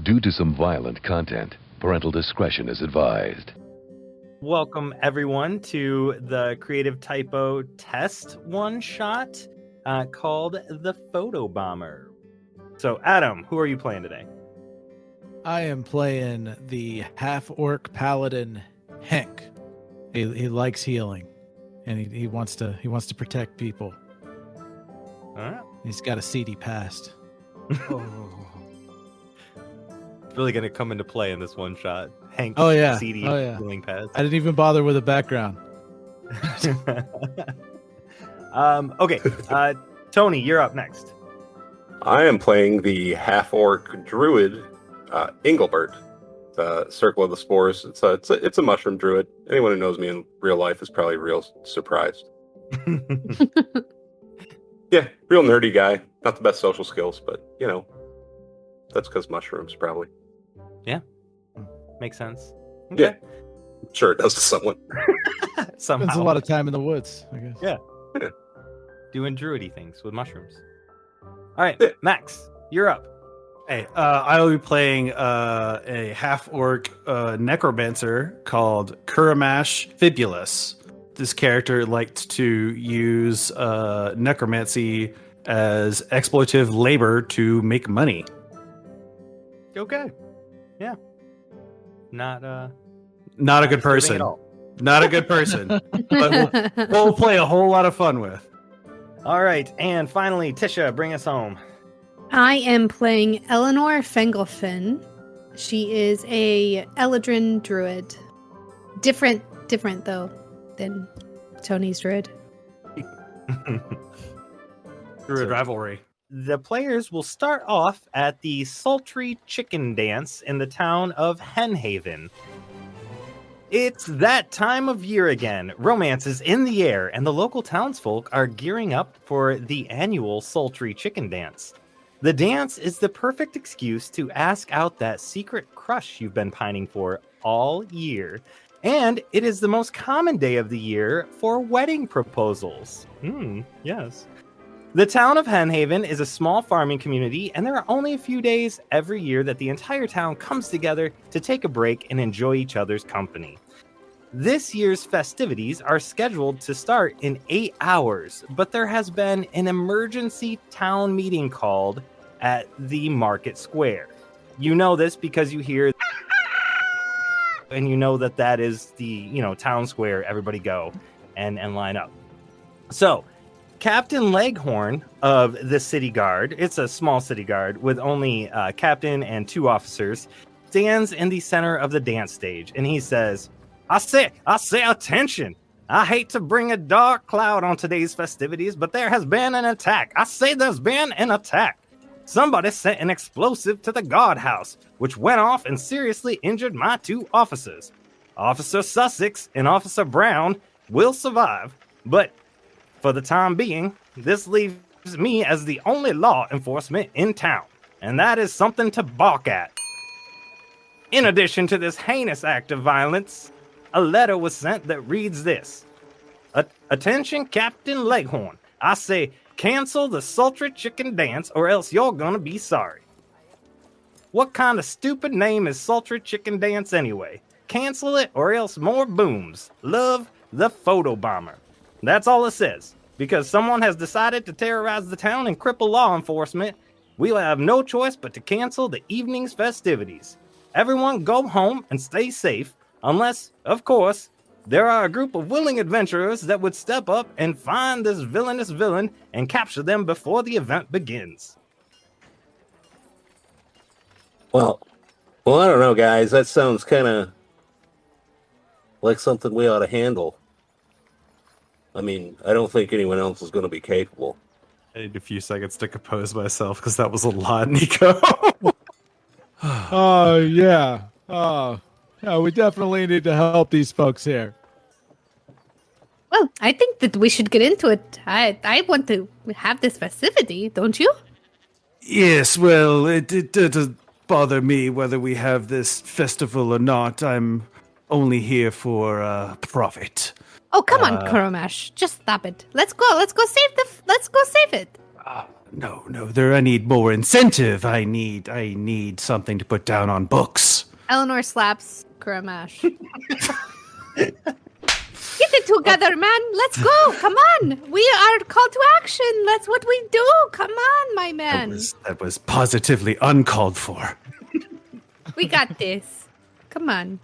Due to some violent content, parental discretion is advised. Welcome, everyone, to the Creative Typo test one-shot called the Photobomber. So, Adam, who are you playing today? I am playing the half-orc paladin Henk. He likes healing, and he wants to protect people. All right. He's got a seedy past. Really going to come into play in this one shot. Hank's seedy healing past. I didn't even bother with a background. Okay, Tony, you're up next. I am playing the half-orc druid, Englebert, the Circle of the Spores. It's a mushroom druid. Anyone who knows me in real life is probably real surprised. Yeah, real nerdy guy. Not the best social skills, but, that's because mushrooms, probably. Yeah, makes sense. Okay. Yeah, sure it does to someone. Somehow. Spends a lot of time in the woods, I guess. Yeah. Doing druidy things with mushrooms. All right, Max, you're up. Hey, I will be playing a half-orc necromancer called Guramesh Fibulus. This character liked to use necromancy as exploitative labor to make money. Okay. Yeah. Not a good person. Not a good person. But we'll play a whole lot of fun with. All right, and finally, Tisha, bring us home. I am playing Eleanor Llongollen. She is a Eladrin druid. Different though than Tony's druid. Druid rivalry. The players will start off at the Sultry Chicken Dance in the town of Henhaven. It's that time of year again. Romance is in the air, and the local townsfolk are gearing up for the annual Sultry Chicken Dance. The dance is the perfect excuse to ask out that secret crush you've been pining for all year. And it is the most common day of the year for wedding proposals. Yes. The town of Henhaven is a small farming community, and there are only a few days every year that the entire town comes together to take a break and enjoy each other's company. This year's festivities are scheduled to start in 8 hours, but there has been an emergency town meeting called at the market square. You know this because you hear and you know that is the, town square. Everybody go and line up. So, Captain Leghorn of the city guard, it's a small city guard with only a captain and 2 officers, stands in the center of the dance stage, and he says, I say, attention! I hate to bring a dark cloud on today's festivities, but there has been an attack. I say there's been an attack. Somebody sent an explosive to the guardhouse, which went off and seriously injured my 2 officers. Officer Sussex and Officer Brown will survive, but for the time being, this leaves me as the only law enforcement in town, and that is something to balk at. In addition to this heinous act of violence, a letter was sent that reads this. Attention, Captain Leghorn. I say, cancel the Sultry Chicken Dance or else you're gonna be sorry. What kind of stupid name is Sultry Chicken Dance anyway? Cancel it or else more booms. Love, the Photobomber. That's all it says. Because someone has decided to terrorize the town and cripple law enforcement, we'll have no choice but to cancel the evening's festivities. Everyone go home and stay safe, unless, of course, there are a group of willing adventurers that would step up and find this villainous villain and capture them before the event begins. Well, I don't know, guys. That sounds kind of like something we ought to handle. I mean, I don't think anyone else is going to be capable. I need a few seconds to compose myself because that was a lot, Nico. Yeah. Yeah, we definitely need to help these folks here. Well, I think that we should get into it. I want to have this festivity, don't you? Yes, well, it doesn't bother me whether we have this festival or not. I'm only here for profit. Oh, come on, Guramesh. Just stop it. Let's go save it. No. I need more incentive. I need something to put down on books. Eleanor slaps Guramesh. Get it together, man. Let's go. Come on. We are called to action. That's what we do. Come on, my man. That was positively uncalled for. We got this. Come on.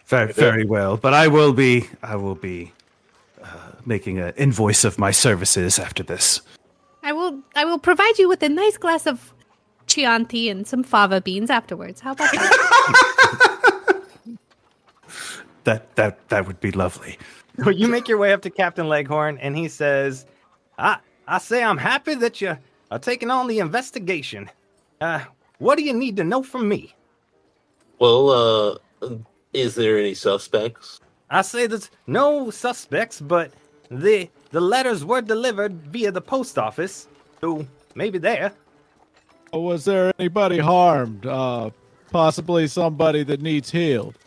Very, very well. But I will be making an invoice of my services after this. I will provide you with a nice glass of Chianti and some fava beans afterwards. How about that? That would be lovely. Well, you make your way up to Captain Leghorn, and he says, I say I'm happy that you are taking on the investigation. What do you need to know from me? Well, is there any suspects? I say there's no suspects, but the letters were delivered via the post office, so maybe there. Was there anybody harmed? Possibly somebody that needs healed.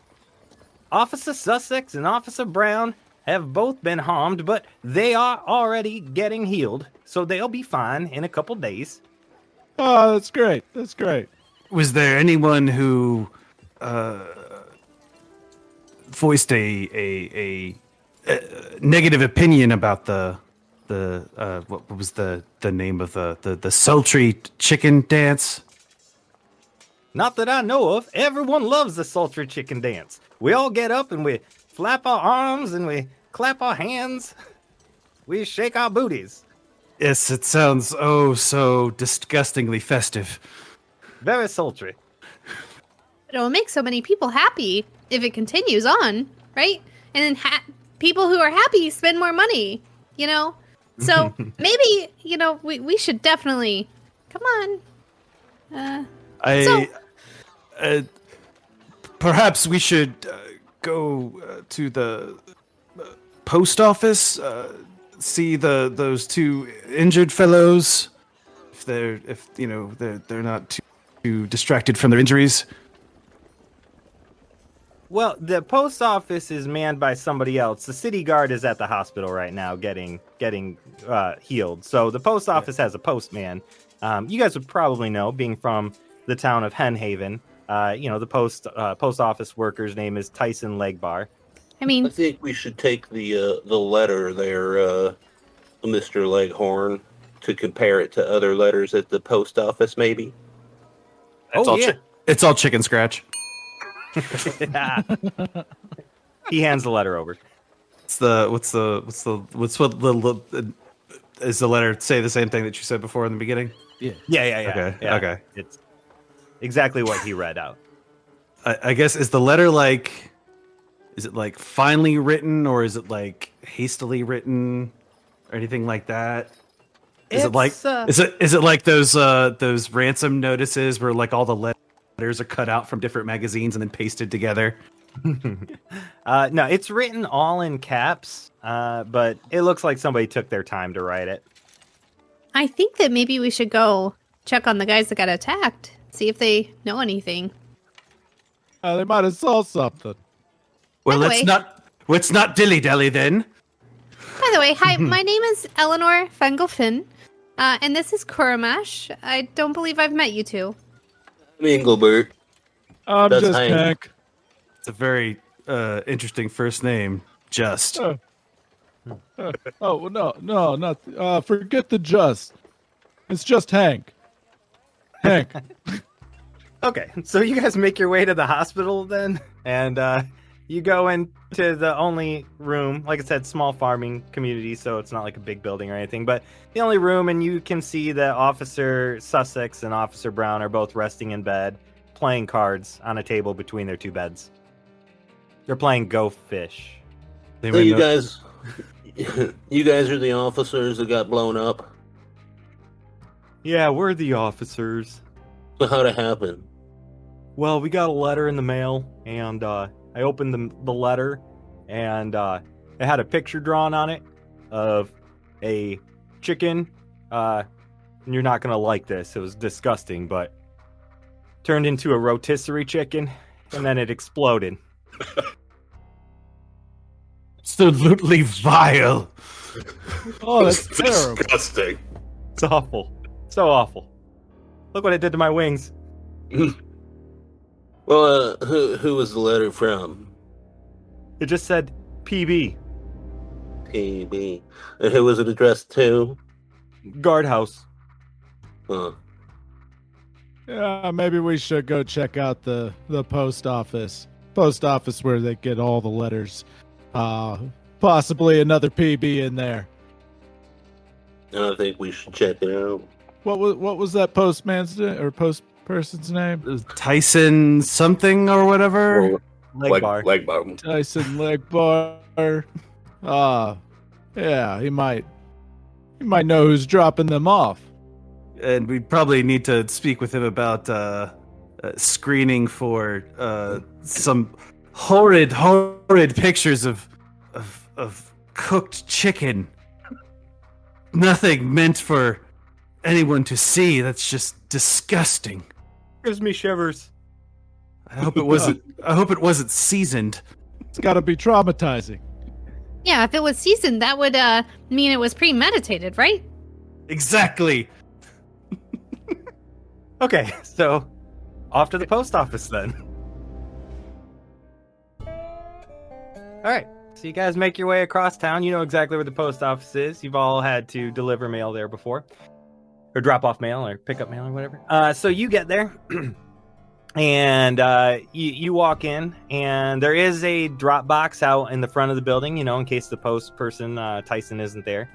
Officer Sussex and Officer Brown have both been harmed, but they are already getting healed, so they'll be fine in a couple days. Oh, that's great. That's great. Was there anyone who voiced a negative opinion about the what was the name of the Sultry Chicken Dance? Not that I know of. Everyone loves the Sultry Chicken Dance. We all get up and we flap our arms and we clap our hands. We shake our booties. Yes, it sounds oh so disgustingly festive. Very sultry. It'll make so many people happy if it continues on, right? And then people who are happy spend more money, you know? So maybe, you know, we should definitely come on. Perhaps we should go to the post office, see those two injured fellows if they're not too distracted from their injuries. Well, the post office is manned by somebody else. The city guard is at the hospital right now getting healed. So the post office has a postman. You guys would probably know, being from the town of Henhaven. The post office worker's name is Tyson Legbar. I mean, I think we should take the letter there, Mr. Leghorn, to compare it to other letters at the post office, maybe. It's all chicken scratch. He hands the letter over. Is the letter say the same thing that you said before in the beginning? Yeah. Okay. It's exactly what he read out. I guess is the letter is it like finely written or is it like hastily written or anything like that? Is it like those ransom notices where like all the letters are cut out from different magazines and then pasted together? No, it's written all in caps, but it looks like somebody took their time to write it. I think that maybe we should go check on the guys that got attacked, see if they know anything. They might have saw something. Well, let's not dilly-dally then. By the way, hi, my name is Eleanor Llongollen, and this is Guramesh. I don't believe I've met you two. I'm Englebert. I'm That's just Hank. Henk. It's a very interesting first name. Just. Oh, no, not. Forget the just. It's just Hank. Hank. Okay, so you guys make your way to the hospital then, and you go into the only room. Like I said, small farming community, so it's not like a big building or anything, but the only room, and you can see that Officer Sussex and Officer Brown are both resting in bed, playing cards on a table between their two beds. They're playing Go Fish. So you guys are the officers that got blown up? Yeah, we're the officers. So how'd it happen? Well, we got a letter in the mail, and I opened the letter, and it had a picture drawn on it of a chicken. And you're not going to like this. It was disgusting, but turned into a rotisserie chicken, and then it exploded. Absolutely vile. Oh, that's terrible. Disgusting. It's awful. So awful. Look what it did to my wings. Well, who was the letter from? It just said PB. PB. And who was it addressed to? Guardhouse. Huh. Yeah, maybe we should go check out the post office. Post office where they get all the letters. Possibly another PB in there. I think we should check it out. What was that postman's or post person's name? It was Tyson something or whatever. Leg bar. Leg bar. Tyson Legbar. Yeah, he might know who's dropping them off. And we probably need to speak with him about screening for some horrid pictures of cooked chicken. Nothing meant for anyone to see. That's just disgusting. Gives me shivers. I hope it wasn't seasoned. It's got to be traumatizing. Yeah, if it was seasoned, that would mean it was premeditated, right? Exactly. Okay, so off to the post office then. All right, so you guys make your way across town. You know exactly where the post office is. You've all had to deliver mail there before, or drop off mail, or pick up mail, or whatever. So you get there, and you walk in, and there is a drop box out in the front of the building, you know, in case the post person, Tyson, isn't there.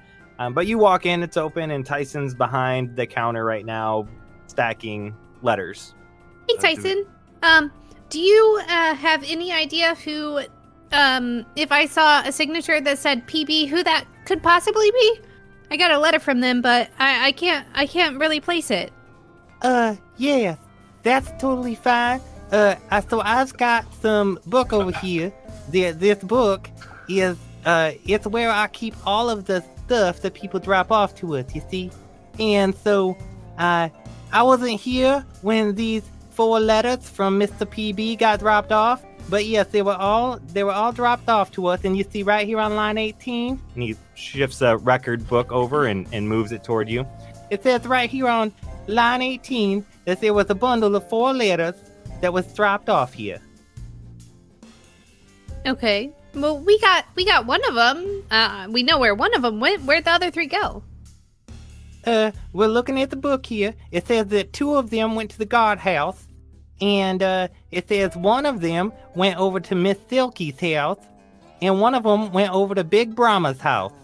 But you walk in, it's open, and Tyson's behind the counter right now, stacking letters. Hey, Tyson. Do you have any idea who, if I saw a signature that said PB, who that could possibly be? I got a letter from them, but I can't really place it. Yeah, that's totally fine. So I've got some book over here. This book is, it's where I keep all of the stuff that people drop off to us, you see? And so, I wasn't here when these 4 letters from Mr. PB got dropped off, but yes, they were all dropped off to us, and you see right here on line 18, And he shifts a record book over and moves it toward you. it says right here on line 18 that there was a bundle of 4 letters that was dropped off here. Okay. Well, we got one of them. We know where one of them went. Where'd the other 3 go? We're looking at the book here. It says that 2 of them went to the guardhouse, and it says one of them went over to Miss Silky's house, and one of them went over to Big Brahma's house.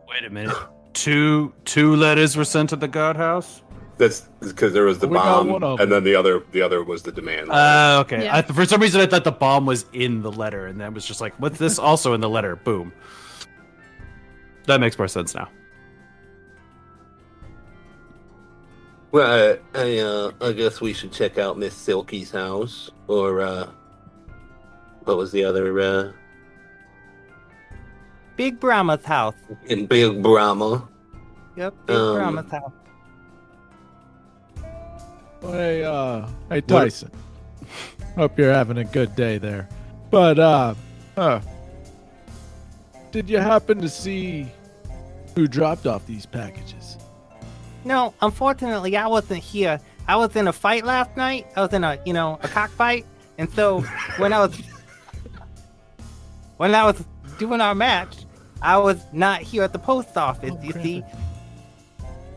Wait a minute. Two letters were sent to the guardhouse? That's because there was the We got bomb, one of and then the other was the demand. Okay. Yeah. For some reason, I thought the bomb was in the letter, and then was just like, what's this also in the letter? Boom. That makes more sense now. Well, I guess we should check out Miss Silky's house, or what was the other? Big Brahma's house. In Big Brahma. Yep, Big Brahma's house. Hey Tyson. Hope you're having a good day there. But did you happen to see who dropped off these packages? No, unfortunately, I wasn't here. I was in a fight last night. I was in a cockfight, and so when I was doing our match, I was not here at the post office. You see,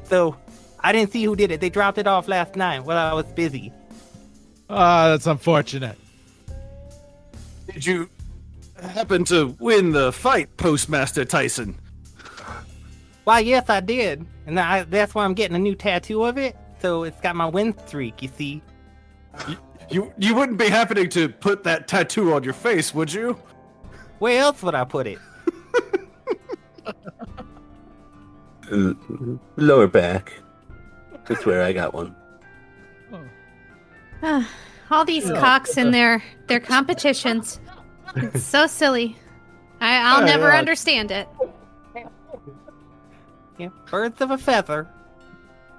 so I didn't see who did it. They dropped it off last night while I was busy. That's unfortunate. Did you happen to win the fight, Postmaster Tyson? Why, yes, I did, and that's why I'm getting a new tattoo of it. So it's got my win streak. You see. You wouldn't be happening to put that tattoo on your face, would you? Where else would I put it? Lower back. That's where I got one. All these cocks and their competitions. It's so silly. I'll never understand it. Yeah, birds of a feather.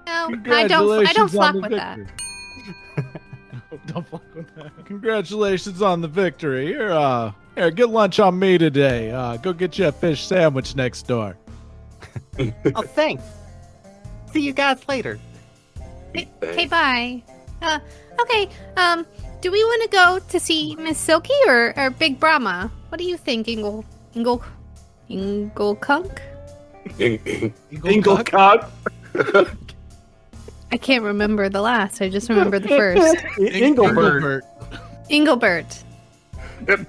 No, I don't flock with that. Don't flock with that. Congratulations on the victory. Here, get lunch on me today. Go get you a fish sandwich next door. Oh, thanks. See you guys later. Okay, bye. Okay, do we want to go to see Miss Silky or Big Brahma? What do you think, Inglecock? Inglecock. I can't remember the last. I just remember the first. Englebert. Englebert. That's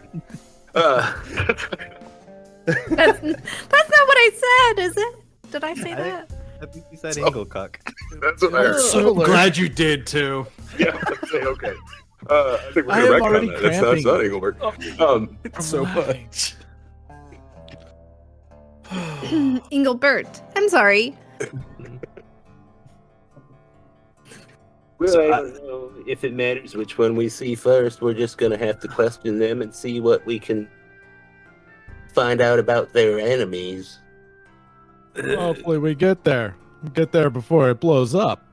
not what I said, is it? Did I say that? I think you said Inglecock. That's what I heard. So glad you did too. Yeah, I'd say okay. I think I we're am correct on already that. That's cramping. not Engelbert. So much. Englebert. I'm sorry. Well, I don't know if it matters which one we see first. We're just going to have to question them and see what we can find out about their enemies. Hopefully we get there. Get there before it blows up.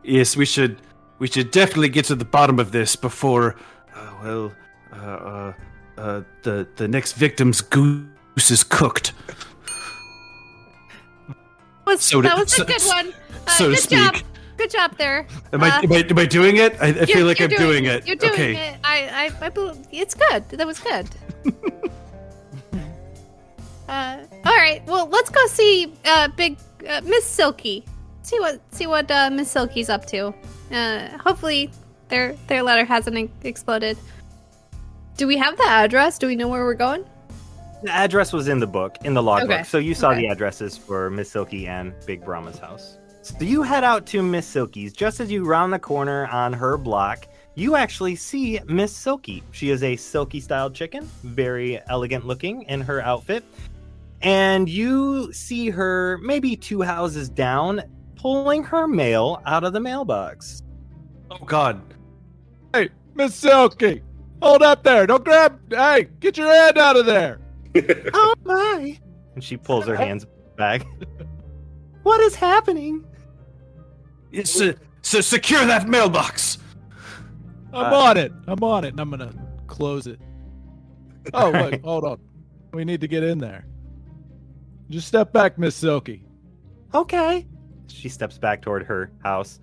Yes, we should definitely get to the bottom of this before, the next victim's goose is cooked. That was a good one. So to good speak. job. Good job there. Am I doing it? I feel like I'm doing it. You're doing okay. it. I believe it's good. That was good. All right. Well, let's go see Big Miss Silky. See what Miss Silky's up to. Hopefully their letter hasn't exploded. Do we have the address? Do we know where we're going? The address was in the book, in the logbook, Okay. so you saw Okay. the addresses for Miss Silky and Big Brahma's house. So you head out to Miss Silky's. Just as you round the corner on her block, you actually see Miss Silky. She is a silky-styled chicken, very elegant looking in her outfit. And you see her maybe 2 houses down, pulling her mail out of the mailbox. Oh God. Hey, Miss Silky, hold up there. Don't grab. Hey, get your hand out of there. Oh my! And she pulls her hands back. What is happening? So secure that mailbox. I'm on it. I'm on it, and I'm gonna close it. Oh wait, hold on. We need to get in there. Just step back, Miss Silky. Okay. She steps back toward her house.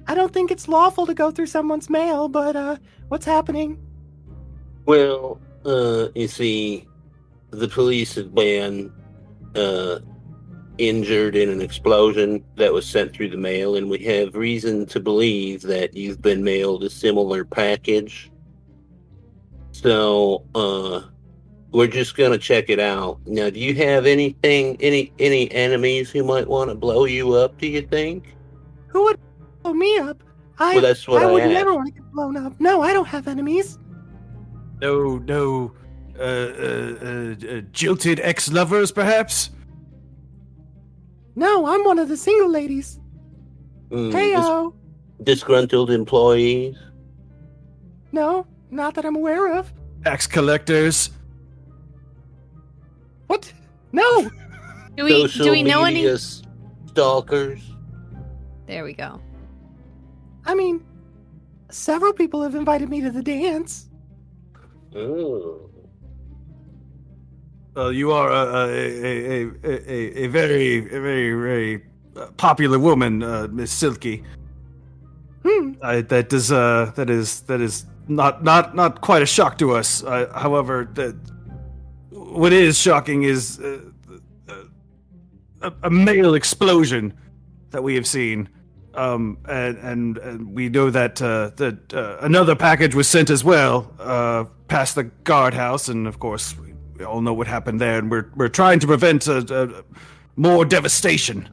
I don't think it's lawful to go through someone's mail, but what's happening? Well, you see, the police have been injured in an explosion that was sent through the mail, and we have reason to believe that you've been mailed a similar package. So, we're just gonna check it out. Now, do you have any enemies who might want to blow you up, do you think? Who would blow me up? Well, that's what I would asked. never want to get blown up. No, I don't have enemies. No, jilted ex-lovers, perhaps? No, I'm one of the single ladies. Heyo. Disgruntled employees? No, not that I'm aware of. Tax collectors? What? No. Do we Social know any? media stalkers? There we go. I mean, several people have invited me to the dance. Oh. You are a very popular woman, Miss Silky. That is not quite a shock to us. However, what is shocking is a mail explosion that we have seen, and we know that another package was sent as well past the guardhouse, and of course we all know what happened there, and we're trying to prevent more devastation.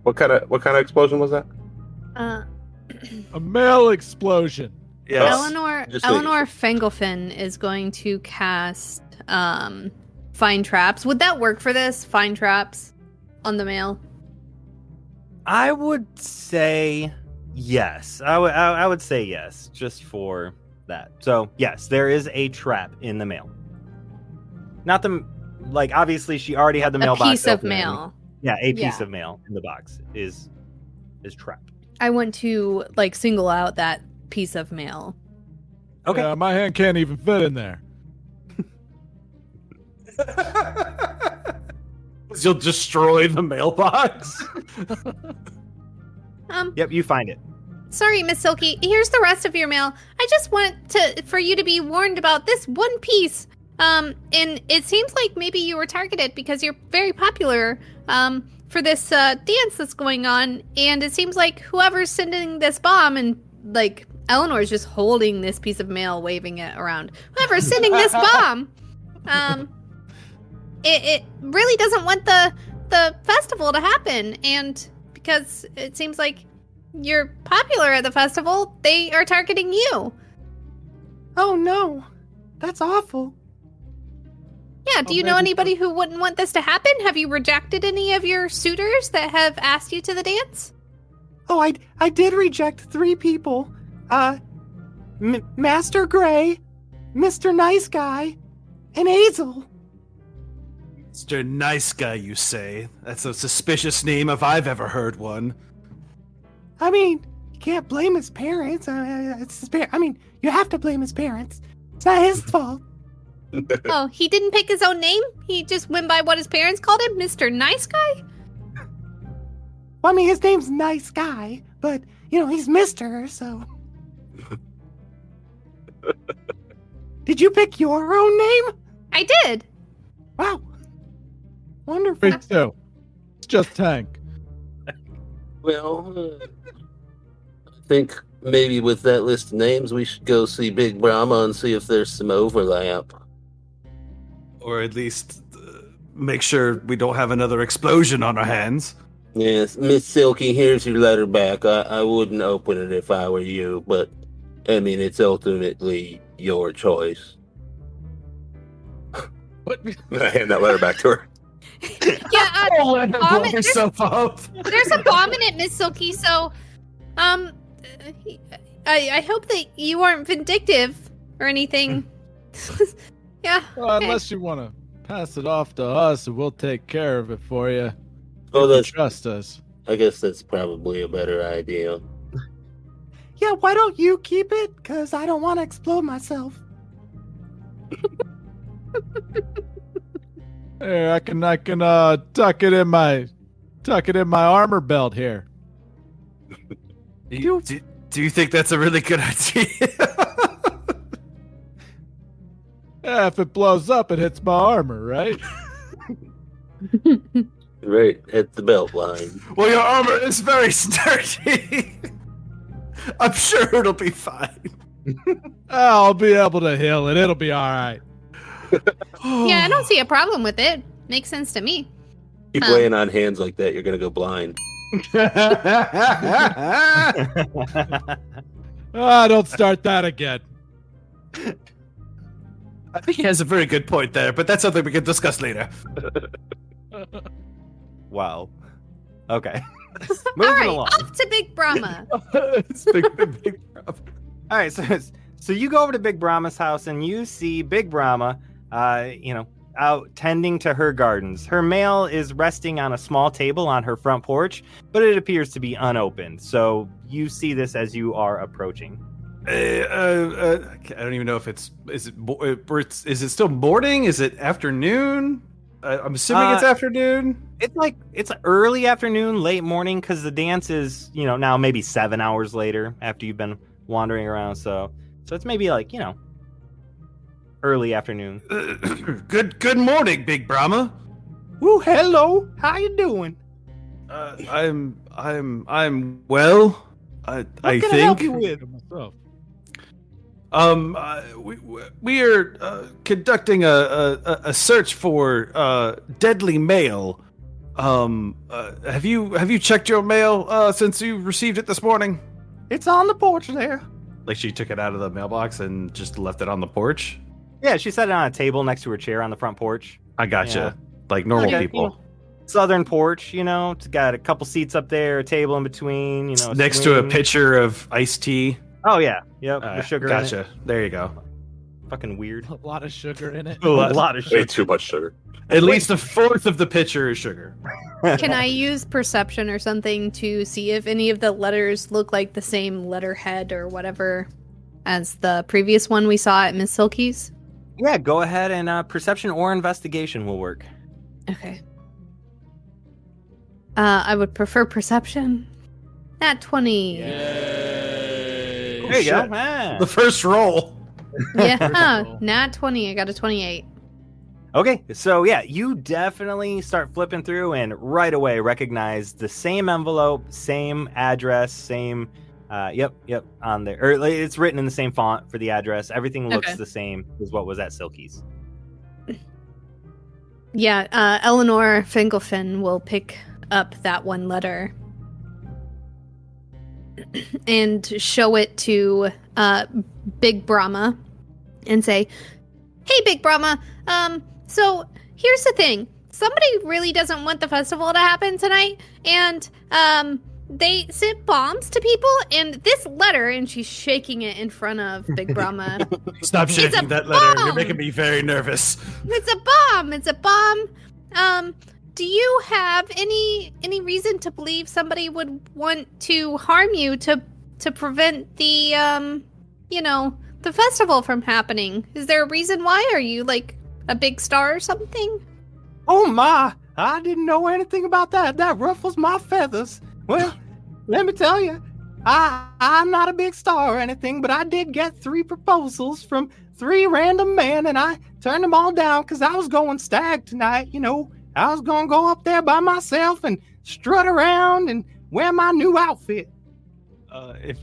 What kind of explosion was that? A mail explosion. Yes. Eleanor Fengelfin is going to cast Find Traps. Would that work for this? Find Traps on the mail? I would say yes. I would say yes, just for that. So yes, there is a trap in the mail. Not the obviously she already had the A mailbox. piece of open. mail. Yeah, a piece Yeah. of mail in the box is trapped. I want to single out that piece of mail. Okay. Yeah, my hand can't even fit in there. You'll destroy the mailbox. Yep, you find it. Sorry, Miss Silky. Here's the rest of your mail. I just want for you to be warned about this one piece. And it seems like maybe you were targeted because you're very popular, for this, dance that's going on. And it seems like whoever's sending this bomb, and, like, Eleanor's just holding this piece of mail, waving it around. Whoever's sending this bomb, it really doesn't want the festival to happen. And because it seems like you're popular at the festival, they are targeting you. Oh no, that's awful. Yeah, do you know anybody who wouldn't want this to happen? Have you rejected any of your suitors that have asked you to the dance? Oh, I did reject 3 people. Master Gray, Mr. Nice Guy, and Hazel. Mr. Nice Guy, you say? That's a suspicious name if I've ever heard one. I mean, you can't blame his parents. It's his I mean, you have to blame his parents. It's not his fault. Oh, he didn't pick his own name? He just went by what his parents called him? Mr. Nice Guy? Well, I mean, his name's Nice Guy, but, you know, he's Mr., so... Did you pick your own name? I did. Wow. Wonderful. Me too. It's just Hank. Well, I think maybe with that list of names, we should go see Big Brahma and see if there's some overlap. Or at least make sure we don't have another explosion on our hands. Yes, Miss Silky, here's your letter back. I wouldn't open it if I were you, but, I mean, it's ultimately your choice. What? I hand that letter back to her. Yeah, bomb it. There's There's a bomb in it, Miss Silky, so, I hope that you aren't vindictive or anything. Yeah. Well, okay. unless you want to pass it off to us, and we'll take care of it for you. Oh, If you that's. trust us. I guess that's probably a better idea. Yeah, why don't you keep it? Because I don't want to explode myself. Here, I can tuck it in my armor belt here. Do you think that's a really good idea? Yeah, if it blows up, it hits my armor, right? Right at the belt line. Well, your armor is very sturdy. I'm sure it'll be fine. I'll be able to heal it. It'll be all right. Yeah, I don't see a problem with it. Makes sense to me. Keep laying on hands like that, you're gonna go blind. Don't start that again. I think he has a very good point there, but that's something we can discuss later. Wow. Okay. All Moving right, along. off to Big Brahma. It's big problem. All right, so you go over to Big Brahma's house and you see Big Brahma, out tending to her gardens. Her mail is resting on a small table on her front porch, but it appears to be unopened. So you see this as you are approaching. I don't even know if is it still morning? Is it afternoon? I'm assuming it's afternoon. It's early afternoon, late morning, because the dance is now maybe 7 hours later after you've been wandering around. So it's maybe early afternoon. Good morning, Big Brahma. Ooh, hello. How you doing? I'm well. I What can I think. help you with? Myself. We are conducting a search for deadly mail. Have you checked your mail since you received it this morning? It's on the porch there. Like she took it out of the mailbox and just left it on the porch? Yeah, she set it on a table next to her chair on the front porch. I gotcha. Yeah. Like normal Okay, people. Southern porch, it's got a couple seats up there, a table in between, a Next to a swing. pitcher of iced tea. Oh yeah, yep, the sugar in Gotcha. it. There you go. Fucking weird. A lot of sugar in it. A lot of Way sugar. too much sugar. At least a fourth of the pitcher is sugar. Can I use perception or something to see if any of the letters look like the same letterhead or whatever as the previous one we saw at Miss Silky's? Yeah, go ahead and perception or investigation will work. Okay. I would prefer perception. Nat 20. There you go. Ah. The first roll. Yeah, nat 20. I got a 28. Okay, so yeah, you definitely start flipping through and right away recognize the same envelope, same address, same, yep, on there. Or it's written in the same font for the address. Everything looks the same as what was at Silky's. Yeah, Eleanor Finkelfin will pick up that one letter and show it to Big Brahma and say, "Hey, Big Brahma, so here's the thing. Somebody really doesn't want the festival to happen tonight, and they sent bombs to people, and this letter," and she's shaking it in front of Big Brahma. Stop shaking that letter. You're making me very nervous. It's a bomb. It's a bomb. Do you have any reason to believe somebody would want to harm you to prevent the the festival from happening? Is there a reason why? Are you like a big star or something? Oh my, I didn't know anything about that. That ruffles my feathers. Well, let me tell you, I'm not a big star or anything, but I did get 3 proposals from 3 random men, and I turned them all down because I was going stag tonight. You know, I was going to go up there by myself and strut around and wear my new outfit.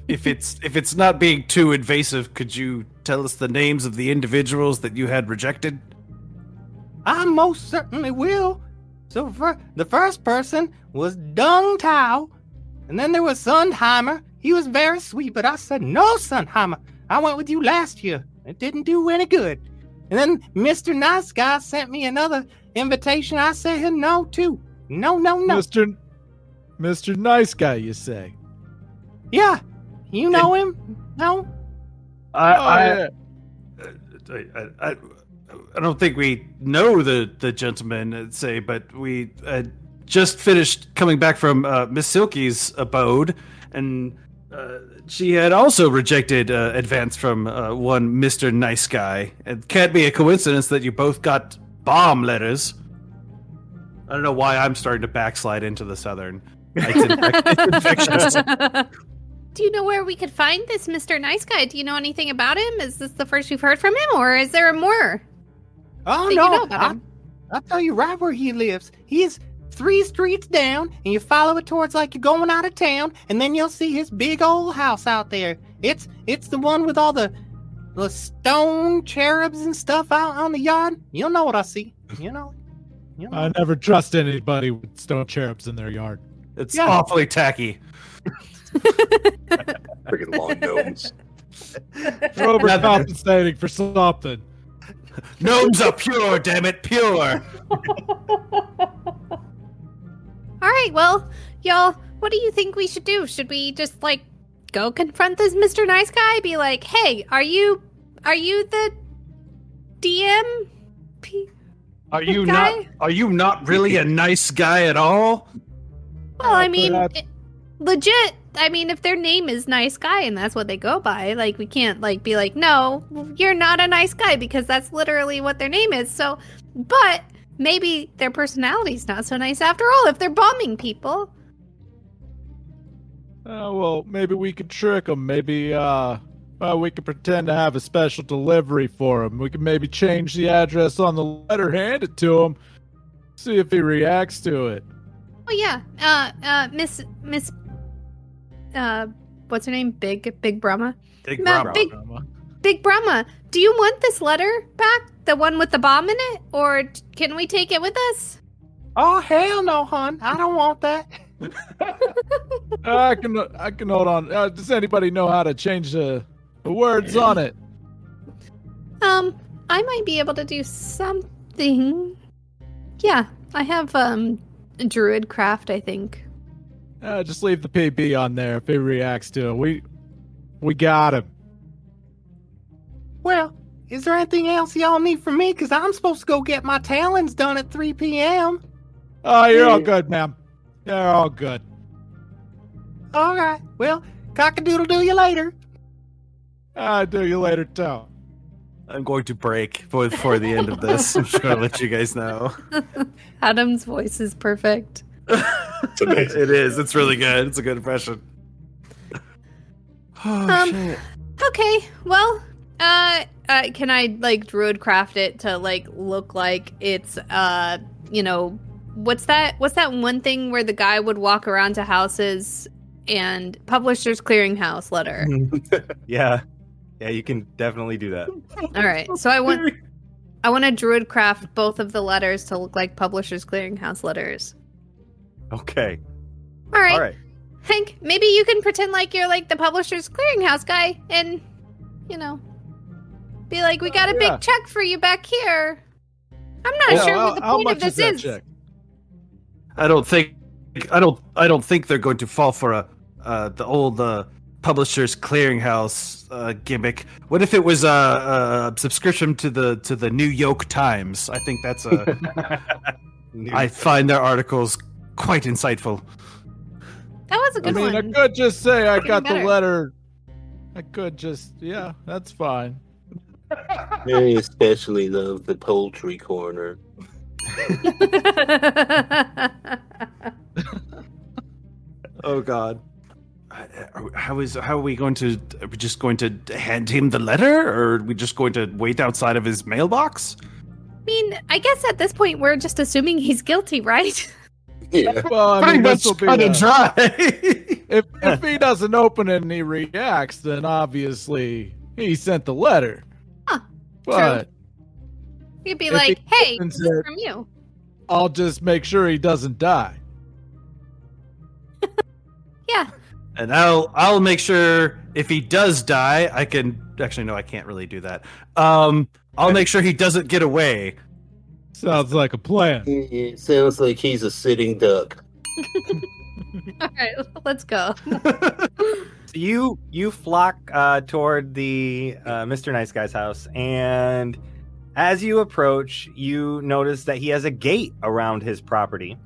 If it's not being too invasive, could you tell us the names of the individuals that you had rejected? I most certainly will. So the first person was Dung Tao, and then there was Sundheimer. He was very sweet, but I said, "No, Sundheimer, I went with you last year. It didn't do any good." And then Mr. Nice Guy sent me another invitation. I said no, too. No. Mr. Nice Guy, you say? Yeah, you know him? No? I don't think we know the gentleman, say, but we just finished coming back from Miss Silky's abode, and she had also rejected advance from one Mr. Nice Guy. It can't be a coincidence that you both got bomb letters. I don't know why I'm starting to backslide into the Southern. It's infectious. Do you know where we could find this Mr. Nice Guy? Do you know anything about him? Is this the first you've heard from him, or is there more? Oh, that no. You know about him? I'll tell you right where he lives. He's 3 streets down, and you follow it towards like you're going out of town, and then you'll see his big old house out there. It's the one with all the stone cherubs and stuff out on the yard. You'll know what I see. You know. I never trust anybody with stone cherubs in their yard. It's awfully tacky. Freaking long gnomes. They're overcompensating for something. Gnomes are pure, damn it, pure. All right, well, y'all, what do you think we should do? Should we just go confront this Mr. Nice Guy? Be like, "Hey, are you the DM? Are you not really a nice guy at all?" Well, I mean, legit. I mean, if their name is Nice Guy and that's what they go by, we can't be like, "No, you're not a nice guy," because that's literally what their name is. So, but maybe their personality's not so nice after all if they're bombing people. Well, maybe we could trick them. Maybe we could pretend to have a special delivery for him. We could maybe change the address on the letter, hand it to him, see if he reacts to it. Oh yeah, Miss what's her name? Big Brahma. Big Brahma. Do you want this letter back? The one with the bomb in it, or can we take it with us? Oh hell no, hon! I don't want that. I can hold on. Does anybody know how to change the words on it? I might be able to do something. Yeah, I have druid craft, I think. Just leave the PB on there if he reacts to it. We got him. Well, is there anything else y'all need from me? Because I'm supposed to go get my talons done at 3 p.m. Oh, you're all good, ma'am. You're all good. All right. Well, cock-a-doodle-doo you later. Do you later, too. I'm going to break before the end of this. I'm just going to let you guys know. Adam's voice is perfect. It's amazing. It is. It's really good. It's a good impression. Oh, shit. Okay, well, can I like druid craft it to like look like it's what's that one thing where the guy would walk around to houses and Publishers Clearinghouse letter? Yeah, you can definitely do that. All right, so I want to druid craft both of the letters to look like Publishers Clearinghouse letters. Okay. All right. All right. Henk, maybe you can pretend like you're like the Publishers Clearinghouse guy and, be like, we got a big check for you back here. I'm not sure what the point of this is. Check? I don't think they're going to fall for the old Publishers Clearinghouse gimmick. What if it was a subscription to the New York Times? I think that's I find their articles quite insightful. That was a good one. I could just say I got better. the letter. I could just, that's fine. I especially love the poultry corner. Oh God. How are we going to? Are we just going to hand him the letter, or are we just going to wait outside of his mailbox? I mean, I guess at this point we're just assuming he's guilty, right? Yeah. Well, I mean, this will be kind of dry. if he doesn't open it and he reacts, then obviously he sent the letter. Huh, but He'd be If like, he hey, opens this is it- from you. I'll just make sure he doesn't die. Yeah. And I'll make sure if he does die, I can actually no, I can't really do that. I'll make sure he doesn't get away. Sounds like a plan. It sounds like he's a sitting duck. All right, let's go. So you flock toward the Mr. Nice Guy's house, and as you approach, you notice that he has a gate around his property.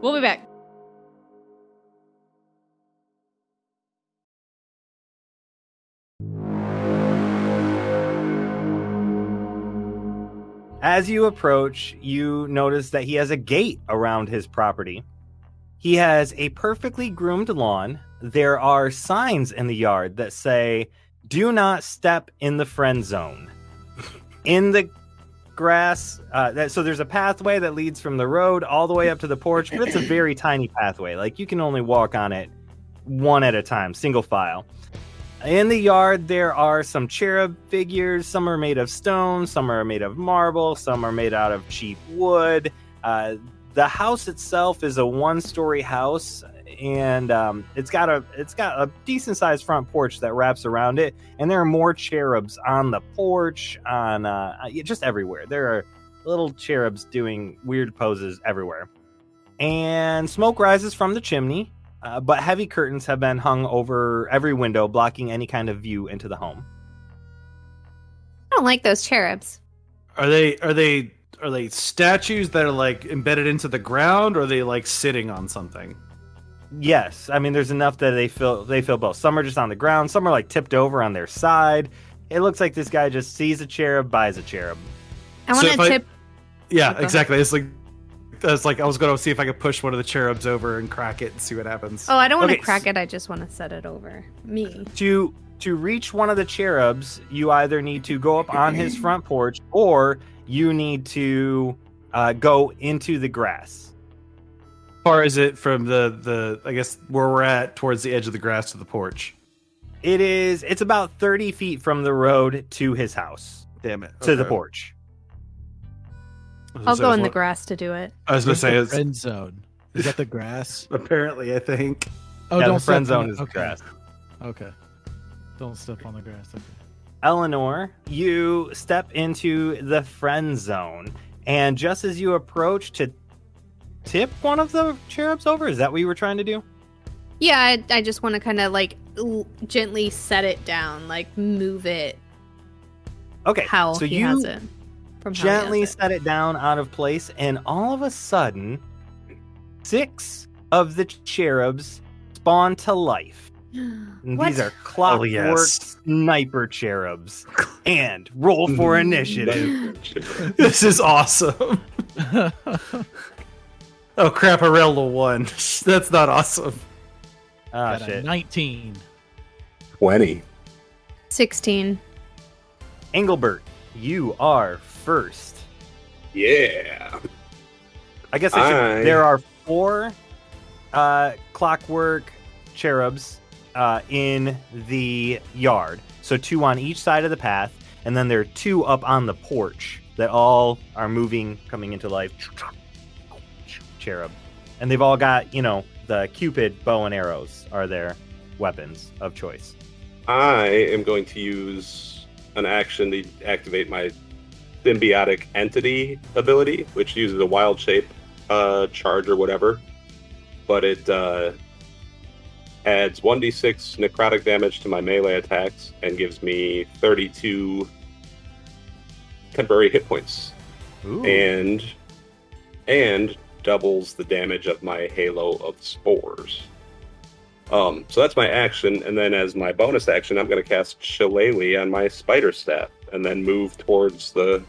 We'll be back. As you approach, you notice that he has a gate around his property. He has a perfectly groomed lawn. There are signs in the yard that say, "Do not step in the friend zone." In the grass, so there's a pathway that leads from the road all the way up to the porch, but it's a very tiny pathway. Like, you can only walk on it one at a time, single file. In the yard, there are some cherub figures. Some are made of stone, some are made of marble, some are made out of cheap wood. The house itself is a one-story house, and it's got a decent-sized front porch that wraps around it. And there are more cherubs on the porch, on just everywhere. There are little cherubs doing weird poses everywhere. And smoke rises from the chimney. But heavy curtains have been hung over every window, blocking any kind of view into the home. I don't like those cherubs. Are they statues that are like embedded into the ground, or are they like sitting on something? Yes, I mean there's enough that they feel both. Some are just on the ground, some are like tipped over on their side. It looks like this guy just sees a cherub, buys a cherub. I want to tip. Yeah, exactly. It's like I was going to see if I could push one of the cherubs over and crack it and see what happens. Oh, I don't want to Okay, crack it. I just want to set it over me. To reach one of the cherubs, you either need to go up on his front porch, or you need to go into the grass. How far is it from the I guess where we're at towards the edge of the grass to the porch? It's about 30 feet from the road to his house. Damn it. To the Okay. porch. I'll go in the grass to do it. I was going to say it's Friend zone. Is that the grass? apparently I think. Oh, Yeah, don't the friend step on zone it. is Okay. grass. Okay. Don't step on the grass. Okay. Eleanor, you step into the friend zone, and just as you approach to tip one of the cherubs over, is that what you were trying to do? Yeah, I just want to kind of like gently set it down, like move it Okay, how so he you has it. From how he gently has it. set it down out of place, and all of a sudden, 6 of the cherubs spawn to life. And What? these are clockwork yes. sniper cherubs. And roll for initiative. This is awesome. Oh crap! I rolled a 1. That's not awesome. Ah, Got a shit. 19. 20. 16. Englebert, you are first. Yeah. I guess there are 4 clockwork cherubs in the yard. So 2 on each side of the path, and then there are 2 up on the porch that all are moving, coming into life. Cherub. And they've all got, the Cupid bow and arrows are their weapons of choice. I am going to use an action to activate my symbiotic entity ability, which uses a wild shape charge or whatever. But it adds 1d6 necrotic damage to my melee attacks and gives me 32 temporary hit points. Ooh. And doubles the damage of my halo of spores. So that's my action, and then as my bonus action, I'm going to cast Shillelagh on my spider staff, and then move towards the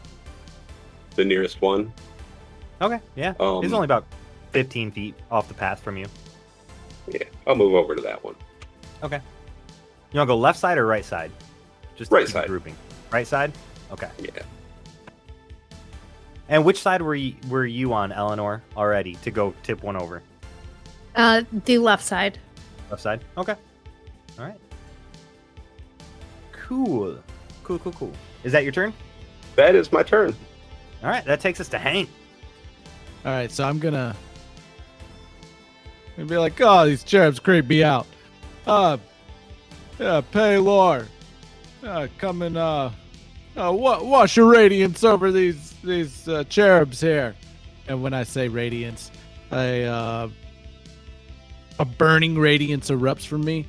nearest one. Okay, yeah. It's only about 15 feet off the path from you. Yeah, I'll move over to that one. Okay. You want to go left side or right side? Just to Right keep side. Grouping. Right side? Okay. Yeah. And which side were you on, Eleanor, already to go tip one over? The left side. Left side? Okay. All right. Cool. Cool. Is that your turn? That is my turn. All right, that takes us to Hank. All right, so I'm gonna be like, oh, these cherubs creep me out. Paylor, come and wash your radiance over these cherubs here. And when I say radiance, a burning radiance erupts from me,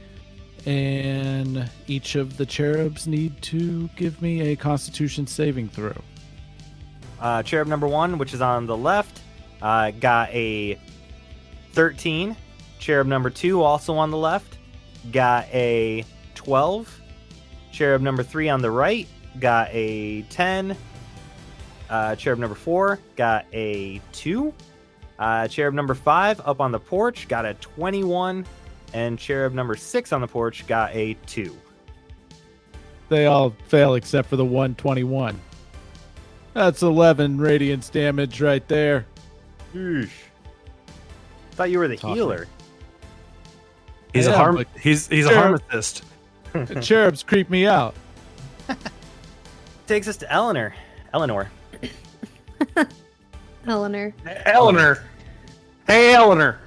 and each of the cherubs need to give me a Constitution saving throw. Cherub number 1, which is on the left, got a 13. Cherub number 2, also on the left, got a 12. Cherub number 3 on the right got a 10. Cherub number 4 got a 2. Cherub number 5 up on the porch got a 21. And cherub number 6 on the porch got a 2. They all fail except for the 121. That's 11 radiance damage right there. Eesh. Thought you were the Tough. healer. He's Yeah, a harm. but- He's a Sure. harmacist. The cherubs creep me out. Takes us to Eleanor. Eleanor. Eleanor. Eleanor. Hey, Eleanor.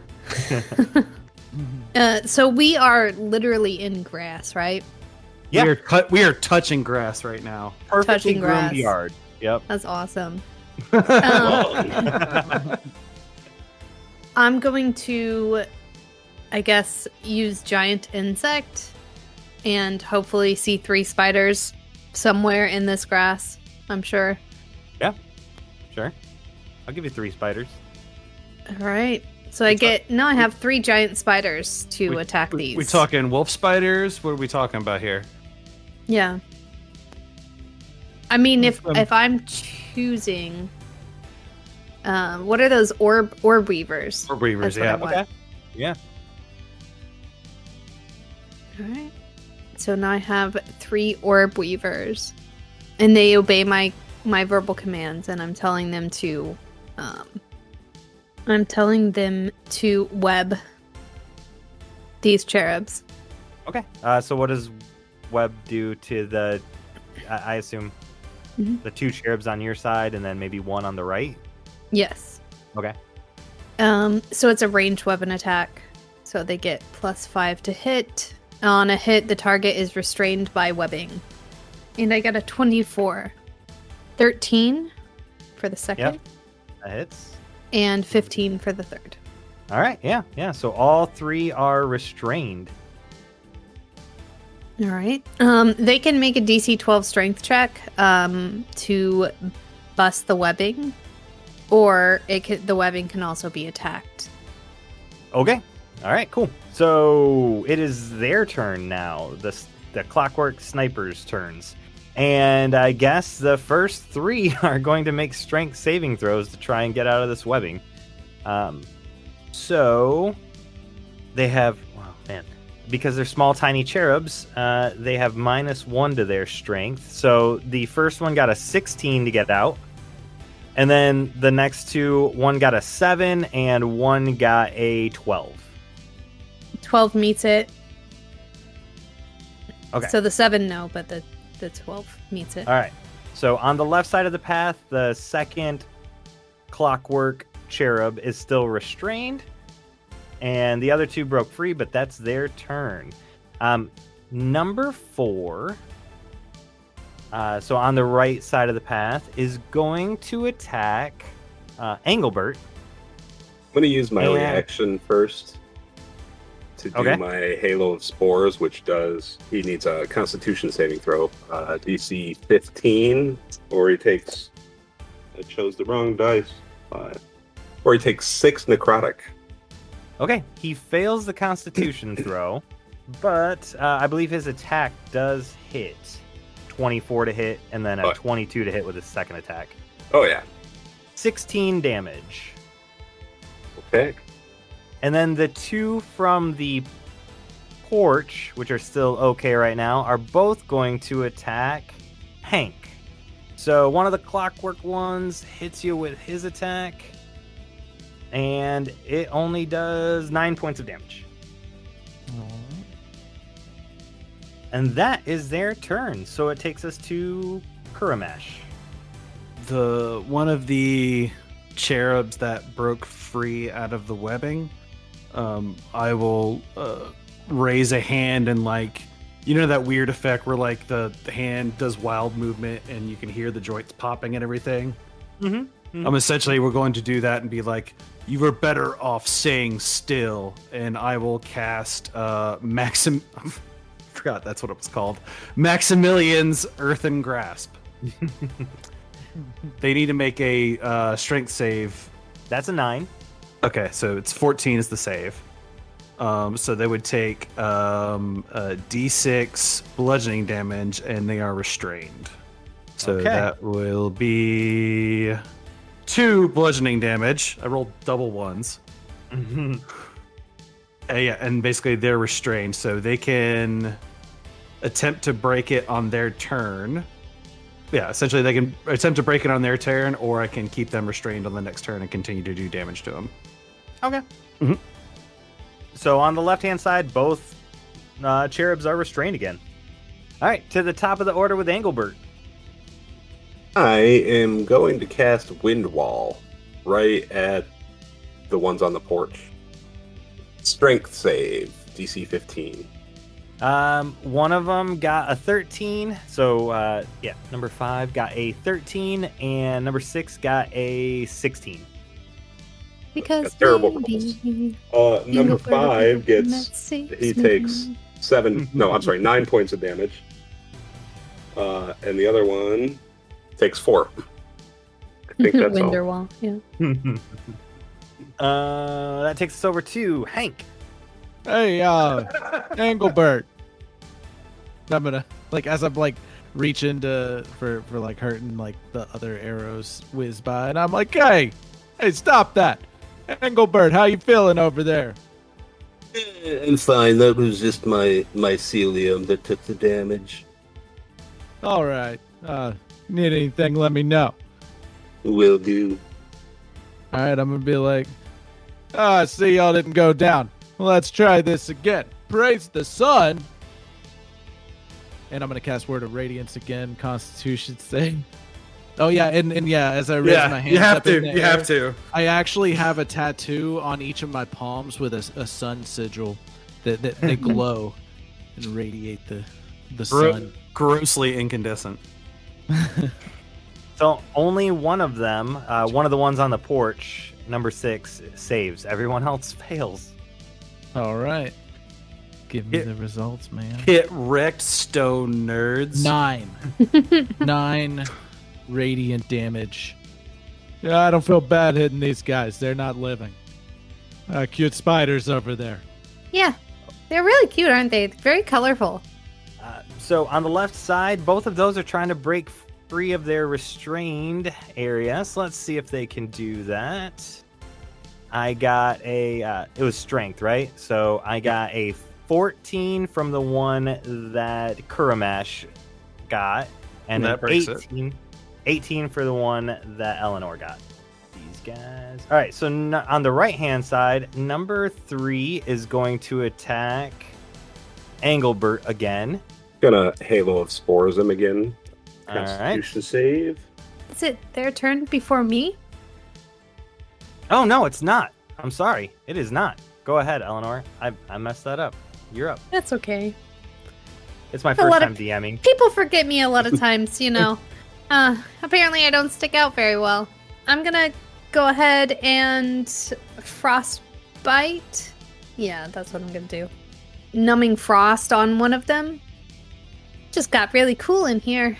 So we are literally in grass, right? Yeah. We are touching grass right now. Perfectly Touching groomed grass. yard. Yep. That's awesome. I'm going to, I guess, use giant insect and hopefully see 3 spiders somewhere in this grass. I'm sure. Sure. I'll give you 3 spiders. All right. So I have 3 giant spiders to attack these. We talking wolf spiders? What are we talking about here? Yeah. I mean, if I'm choosing, what are those orb weavers? Or weavers, That's what I yeah. want. Okay. Yeah. All right. So now I have 3 orb weavers, and they obey my verbal commands, and I'm telling them to web these cherubs. Okay. So what does Web do to the, I assume, Mhm. the 2 cherubs on your side and then maybe 1 on the right? Yes. Okay. So it's a ranged weapon attack. So they get +5 to hit. On a hit, the target is restrained by webbing. And I got a 24. 13 for the second. Yep. That hits. And 15 for the third. All right. Yeah. So all 3 are restrained. All right. They can make a DC 12 strength check to bust the webbing, or the webbing can also be attacked. Okay. All right. Cool. So it is their turn now. The Clockwork Snipers' turns. And I guess the first 3 are going to make strength saving throws to try and get out of this webbing. So they have, because they're small, tiny cherubs, they have -1 to their strength. So the first one got a 16 to get out. And then the next two, one got a 7 and one got a 12. 12 meets it. Okay. So the 7, no, but the 12 meets it. All right. So on the left side of the path, the second clockwork cherub is still restrained. And the other two broke free, but that's their turn. Number 4, so on the right side of the path, is going to attack Englebert. I'm going to use my reaction first to do my Halo of Spores, which does... He needs a Constitution saving throw. DC 15, or he takes... I chose the wrong dice. Or he takes 6 necrotic. Okay, he fails the Constitution throw, but I believe his attack does hit. 24 to hit, and then a 22 to hit with his second attack. Oh, yeah. 16 damage. Okay. And then the two from the porch, which are still okay right now, are both going to attack Henk. So one of the clockwork ones hits you with his attack, and it only does 9 points of damage. And that is their turn. So it takes us to Guramesh. The one of the cherubs that broke free out of the webbing, I will raise a hand and, like, you know that weird effect where, like, the hand does wild movement and you can hear the joints popping and everything? Mm-hmm. Essentially, we're going to do that and be like, you were better off staying still. And I will cast forgot that's what it was called. Maximilian's Earthen Grasp. They need to make a strength save. That's a 9. Okay, so it's 14 is the save. So they would take a D6 bludgeoning damage, and they are restrained. So that will be 2 bludgeoning damage. I rolled double ones. Yeah, and basically they're restrained, so they can attempt to break it on their turn. Yeah, essentially they can attempt to break it on their turn, or I can keep them restrained on the next turn and continue to do damage to them. Okay. So on the left-hand side, both cherubs are restrained again. All right, to the top of the order with Englebert. I am going to cast Wind Wall right at the ones on the porch. Strength save, DC 15. One of them got a 13. So, number 5 got a 13, and number 6 got a 16. Because terrible rolls. Number 5 gets... He takes 9 points of damage. And the other one takes 4. I think that's all. Wall, yeah. That takes us over to Henk. Hey, Englebert. I'm gonna, like, as I'm, like, reaching for like hurting, like, the other arrows whiz by, and I'm like, hey, stop that. Englebert, how you feeling over there? I'm fine. That was just my mycelium that took the damage. All right. Need anything, let me know. Will do. All right, I'm gonna be like, I see y'all didn't go down. Let's try this again. Praise the sun. And I'm gonna cast Word of Radiance again. Constitution save. Oh yeah, and as I raise my hands, you have up in to. the You air, have to. I actually have a tattoo on each of my palms with a sun sigil that they glow and radiate the sun. Grossly incandescent. So only one of them, one of the ones on the porch, number 6, saves. Everyone else fails. All right. Give me the results, man. Hit wrecked stone nerds. 9 radiant damage. Yeah, I don't feel bad hitting these guys. They're not living. Cute spiders over there. Yeah, they're really cute, aren't they? Very colorful. So on the left side, both of those are trying to break free of their restrained area. So let's see if they can do that. I got it was strength, right? So I got a 14 from the one that Guramesh got, and That an breaks it. 18 for the one that Eleanor got. These guys. All right, so on the right-hand side, number 3 is going to attack Englebert again. Gonna Halo of Spores him again. All right. Constitution save. Is it their turn before me? Oh, no, it's not. I'm sorry. It is not. Go ahead, Eleanor. I messed that up. You're up. That's okay. It's my A first lot time of- DMing. People forget me a lot of times, you know. Apparently I don't stick out very well. I'm gonna go ahead and frostbite. Yeah, that's what I'm gonna do. Numbing frost on one of them. Just got really cool in here.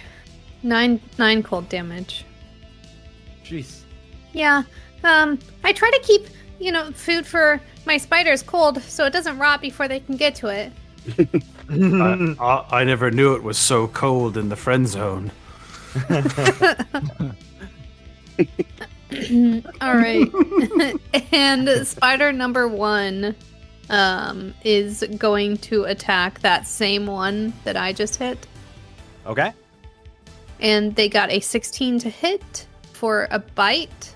9 cold damage. Jeez. Yeah. I try to keep, food for my spiders cold so it doesn't rot before they can get to it. I never knew it was so cold in the friend zone. All right. And spider number 1 is going to attack that same one that I just hit. Okay. And they got a 16 to hit for a bite,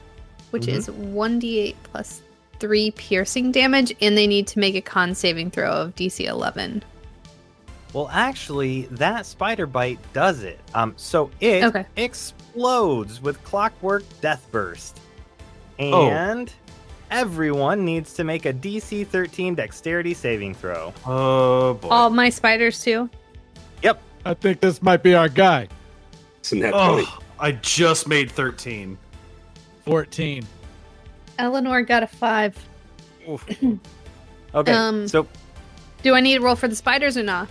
which is 1d8 plus 3 piercing damage, and they need to make a con saving throw of DC 11. Well, actually, that spider bite does it. So it explodes with clockwork death burst. And everyone needs to make a DC 13 dexterity saving throw. Oh, boy. All my spiders, too? Yep. I think this might be our guy. Isn't that funny? I just made 13. 14. Eleanor got a 5. Okay, so do I need to roll for the spiders or not?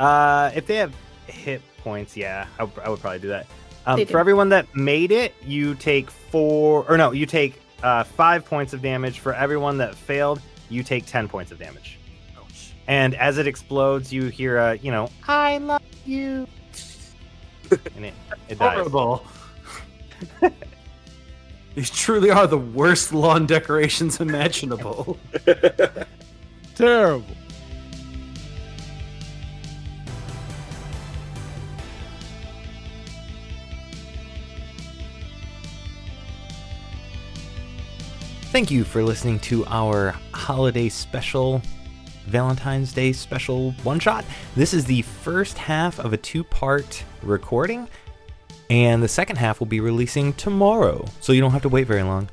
if they have hit points, yeah, I would probably do that. They do. For everyone that made it, you take 5 points of damage. For everyone that failed, you take 10 points of damage. And as it explodes, you hear a, I love you. And it dies. Horrible. These truly are the worst lawn decorations imaginable. Terrible. Thank you for listening to our holiday special, Valentine's Day special one-shot. This is the first half of a 2-part recording, and the second half will be releasing tomorrow, so you don't have to wait very long.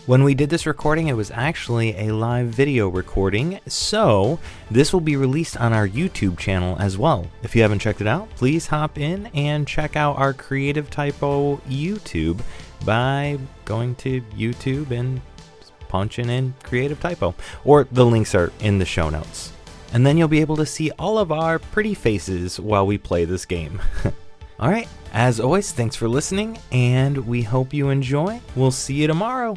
When we did this recording, it was actually a live video recording, so this will be released on our YouTube channel as well. If you haven't checked it out, please hop in and check out our Creative Typo YouTube by going to YouTube and punching in Creative Typo, or the links are in the show notes. And then you'll be able to see all of our pretty faces while we play this game. Alright, as always, thanks for listening, and we hope you enjoy. We'll see you tomorrow.